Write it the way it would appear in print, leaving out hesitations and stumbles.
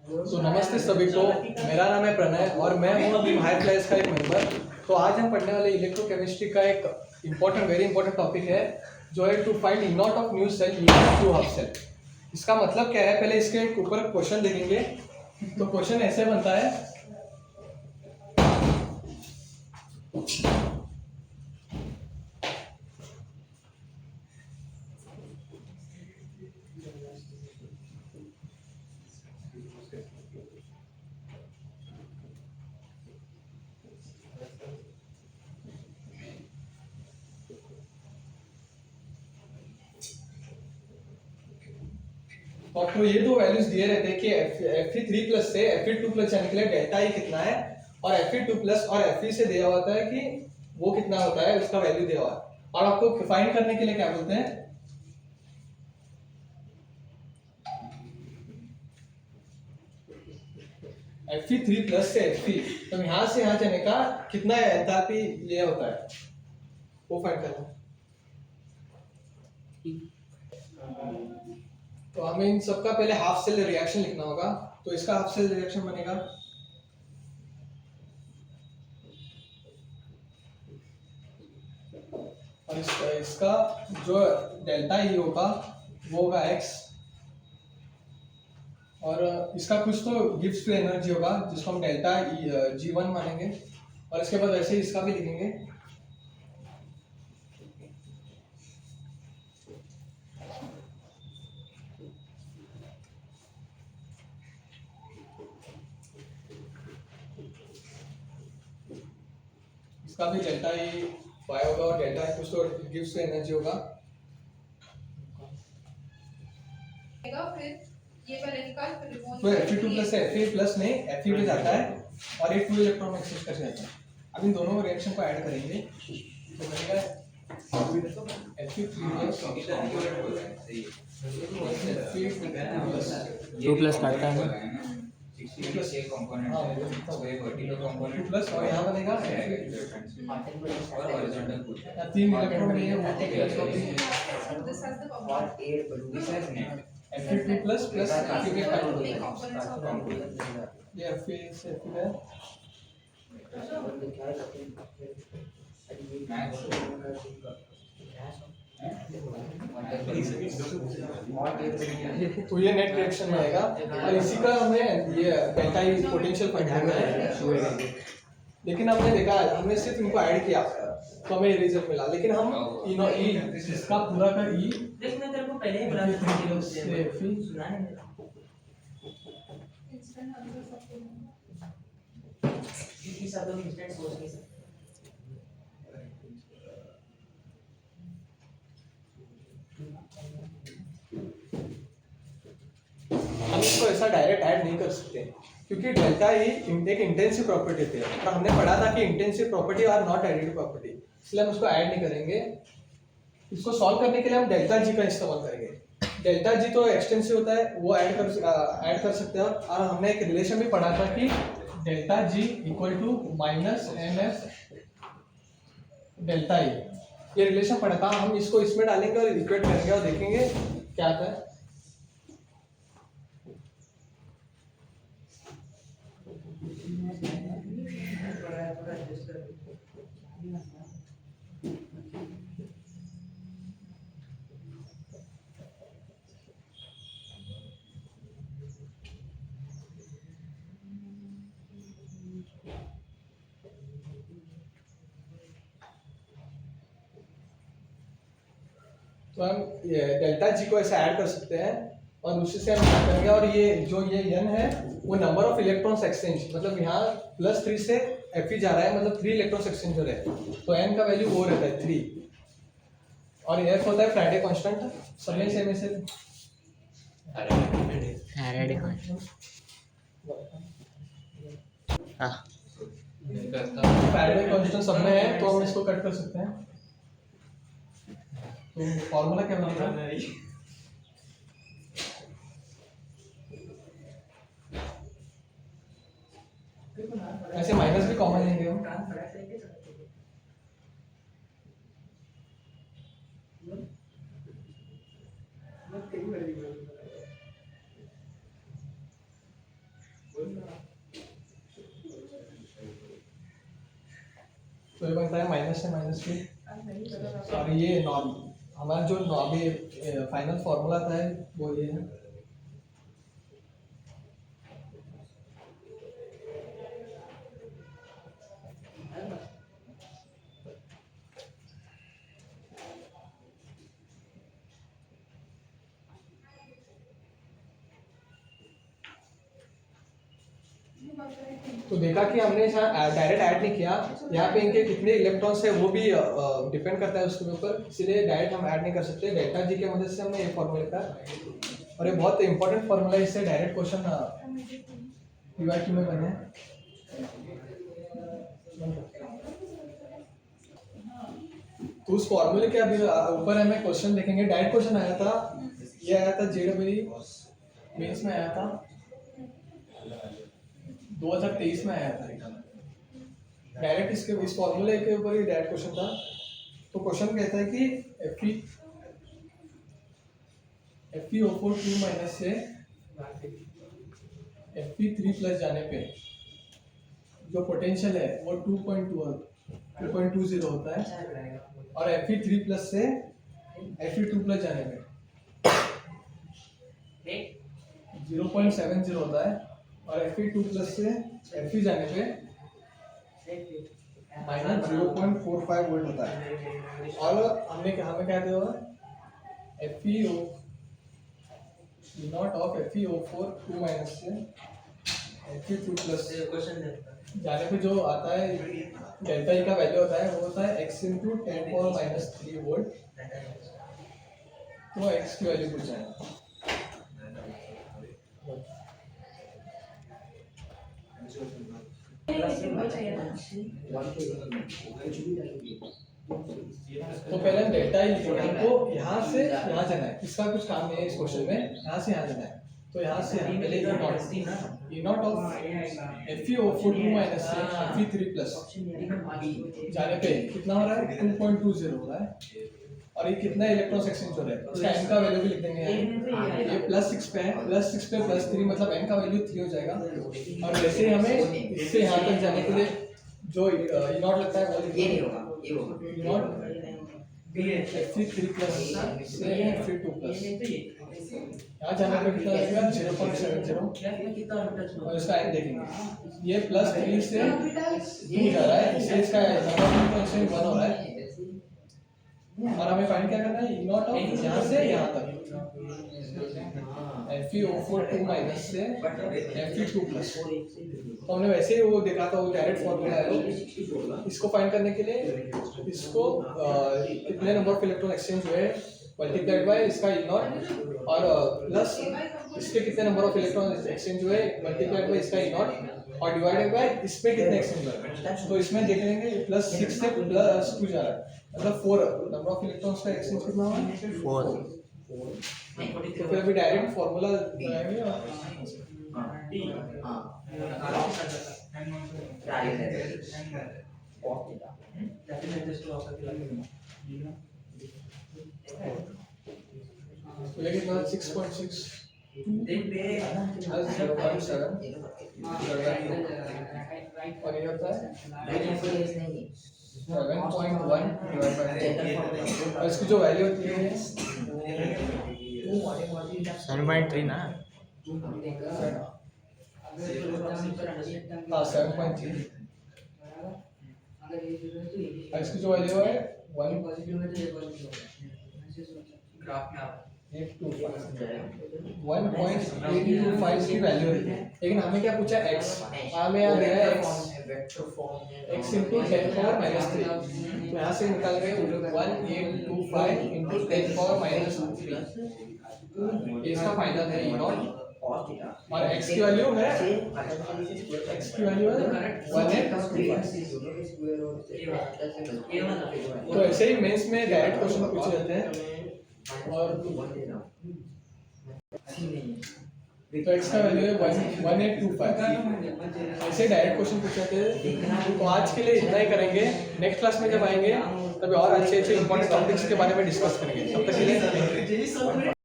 तो नमस्ते सभी को, मेरा नाम है प्रणय और मैं हूँ अभी हाई फ्लाइज का एक मेंबर। तो आज हम पढ़ने वाले इलेक्ट्रोकेमिस्ट्री का एक वेरी इंपॉर्टेंट टॉपिक है, जो है to find E naught of new cell unit to half cell. इसका मतलब क्या है, पहले इसके ऊपर क्वेश्चन देखेंगे। तो क्वेश्चन ऐसे बनता है, और तो ये दो वैल्यूज दिए रहते हैं कि Fe3 प्लस से Fe2 प्लस जाने के लिए डेल्टा ई कितना है, और Fe2 प्लस और Fe से दिया होता है कि वो कितना होता है, उसका वैल्यू दिया हुआ है। और आपको फाइंड करने के लिए क्या बोलते हैं, Fe3 प्लस से Fe, तो यहाँ से यहाँ जाने का कितना एंथैल्पी ये होता है, वो फाइंड करना है। तो हमें इन सबका पहले हाफ सेल रिएक्शन लिखना होगा। तो इसका हाफ सेल रिएक्शन बनेगा, और इसका जो डेल्टा ई होगा वो होगा x, और इसका कुछ तो गिव्स टू एनर्जी होगा जिसको हम डेल्टा G1 मानेंगे, और इसके बाद वैसे ही इसका भी लिखेंगे। इसका भी डेल्टा ई y होगा, और डेल्टा ई कुछ तो गिव्स टू एनर्जी होगा। फिर ये वाला निकाल, फिर रिमूव। तो Fe2 प्लस से Fe प्लस में Fe पे जाता है और ये 2 इलेक्ट्रॉन एक्सेस कर जाता है। अब इन दोनों रिएक्शन को ऐड करेंगे तो बनेगा Fe3 प्लस 2 प्लस काटता है प्लस, और यहाँ बनेगा 3 इलेक्ट्रॉन में This has the component. Fe2 plus plus Fe के Three components of component. ये Fe से Fe है। तो ये नेट रिएक्शन में आएगा, और इसी का हमें ये डेल्टा ई पोटेंशियल फाइंड करना है। लेकिन हमने देखा, हमने सिर्फ इनको ऐड किया तो हमें ये रिजल्ट मिला, लेकिन हम इसका पूरा का ई देख, मैं तेरे को पहले ही बता चुका हूं सुना है मेरा। Instant answer सबको। किसी सब लोग इंस्टेंट सोच नहीं सकते। हम इसको ऐसा डायरेक्ट ऐड नहीं कर सकते, क्योंकि डेल्टा ई एक इंटेंसिव प्रॉपर्टी होती है, और हमने पढ़ा था कि intensive property are not additive property, इसलिए हम उसको ऐड नहीं करेंगे। इसको सॉल्व करने के लिए हम डेल्टा जी का इस्तेमाल करेंगे। डेल्टा जी तो एक्सटेंसिव होता है, वो ऐड कर सकते हैं। और हमने एक रिलेशन भी पढ़ा था कि delta G equal to minus M F delta E, ये रिलेशन पढ़ा था। हम इसको इसमें डालेंगे और इक्वेट करेंगे और देखेंगे क्या आता है। तो हम ये डेल्टा जी को ऐसे ऐड कर सकते हैं, और उसी से हम क्या करेंगे, और ये जो ये n है वो नंबर ऑफ इलेक्ट्रॉन्स एक्सचेंज, मतलब यहाँ +3 से Fe जा रहा है, मतलब 3 इलेक्ट्रॉन्स एक्सचेंज हो रहे हैं, तो n का वैल्यू वो रहता है 3, और F होता है फ्राइडे कांस्टेंट। सब में सेम ऐसे फ्राइडे कांस्टेंट सब में है, तो हम इसको कट कर सकते हैं। तो फॉर्मूला क्या बनेगा, ऐसे माइनस भी कॉमन लेंगे हम। तो ये बनता है माइनस से माइनस के, और ये नॉर्म हमारा जो नॉर्म फाइनल फॉर्मूला था वो ये है। तो देखा कि हमने डायरेक्ट ऐड नहीं किया, यहाँ पे इनके कितने इलेक्ट्रॉन्स है वो भी डिपेंड करता है उसके ऊपर, इसलिए डायरेक्ट हम ऐड नहीं कर सकते। डेल्टा जी के मदद से हमने ये फॉर्मूला लिखा, और ये बहुत इंपॉर्टेंट फॉर्मूला है, इससे डायरेक्ट क्वेश्चन पीवाईक्यू में बने। तो उस फॉर्मूले के अभी ऊपर हमें क्वेश्चन देखेंगे। डायरेक्ट क्वेश्चन आया था, ये आया था जेडब्ल्यू मेंस में आया था, 2023 में आया था डायरेक्ट इसके इस फॉर्मूले के ऊपर ही डायरेक्ट क्वेश्चन था। तो क्वेश्चन कहता है कि FeO4 2 माइनस से Fe3 प्लस जाने पे जो पोटेंशियल है वो 2.20 होता है, और Fe3 प्लस से Fe2 प्लस जाने पे 0.70 होता है, और Fe2 प्लस से Fe जाने पे माइनस 0.45 वोल्ट होता है। और हमें क्या दिया FeO not of FeO4 2 minus से Fe2 प्लस जाने पे जो आता है डेल्टा ई का वैल्यू होता है वो होता है x इंटू 10⁻³ वोल्ट। तो x की वैल्यू पूछा है। तो पहले हम डेल्टा ई लिखेंगे, हमको यहाँ से यहाँ जाना है, इसका कुछ काम नहीं है इस क्वेश्चन में, यहाँ से यहाँ जाना है। तो यहाँ से हम पहले ई नॉट ऑफ FeO4 2 माइनस से Fe3 प्लस जाने पे कितना हो रहा है 2.20 हो रहा है, और ये कितना इलेक्ट्रॉन एक्सचेंज हो रहा है उसका n का वैल्यू भी लिख देंगे यहाँ। ये +6 पे है, +6 पे +3 मतलब n का वैल्यू 3 हो जाएगा। और वैसे ही हमें इससे यहाँ तक जाने के लिए जो ई नॉट लगता है वो लिखेंगे, ई नॉट Fe3 प्लस से Fe2 प्लस, यहाँ जाने पर कितना लगेगा 0.70, और इसका n देखेंगे ये +3 से 2 जा रहा है, इससे इसका नंबर ऑफ 1 हो रहा है। और हमें फाइंड क्या करना है ई नॉट ऑफ यहाँ से यहाँ तक FeO4 2 माइनस से Fe2 प्लस। तो हमने वैसे ही वो देखा था, वो डायरेक्ट फॉर्मूला है, इसको फाइंड करने के लिए इसको कितने नंबर ऑफ इलेक्ट्रॉन एक्सचेंज हुए मल्टीप्लाइड बाय इसका ई नॉट, और प्लस इसके कितने नंबर ऑफ इलेक्ट्रॉन एक्सचेंज हुए मल्टीप्लाइड बाय इसका ई नॉट, और डिवाइडेड बाय इसमें कितने एक्सचेंज हुए। तो इसमें देख लेंगे +6 से +2 जा रहा है, मतलब 4 नंबर ऑफ इलेक्ट्रॉन्स का एक्सचेंज कितना हुआ 4। तो फिर अभी डायरेक्ट फॉर्मूला बनाएंगे तो ये कितना 6.6 और ये होता है 7.1 और इसकी जो वैल्यू होती है 7.3 ना, हाँ 7.3, और इसकी जो वैल्यू है 1.825 की वैल्यू है। लेकिन हमें क्या पूछा x, हमें यहाँ दिया है x इंटू 10⁻³ तो यहाँ से निकाल रहे 1825 इंटू 10⁻³ इसका फाइनल है ई नॉट, और x की वैल्यू है 1825। तो ऐसे ही मेंस में डायरेक्ट क्वेश्चन पूछे जाते हैं, और तो x का वैल्यू है 1825। ऐसे डायरेक्ट क्वेश्चन पूछे जाते हैं। तो आज के लिए इतना ही करेंगे, नेक्स्ट क्लास में जब आएंगे तभी और अच्छे इंपॉर्टेंट टॉपिक्स के बारे में डिस्कस करेंगे। तब तक के लिए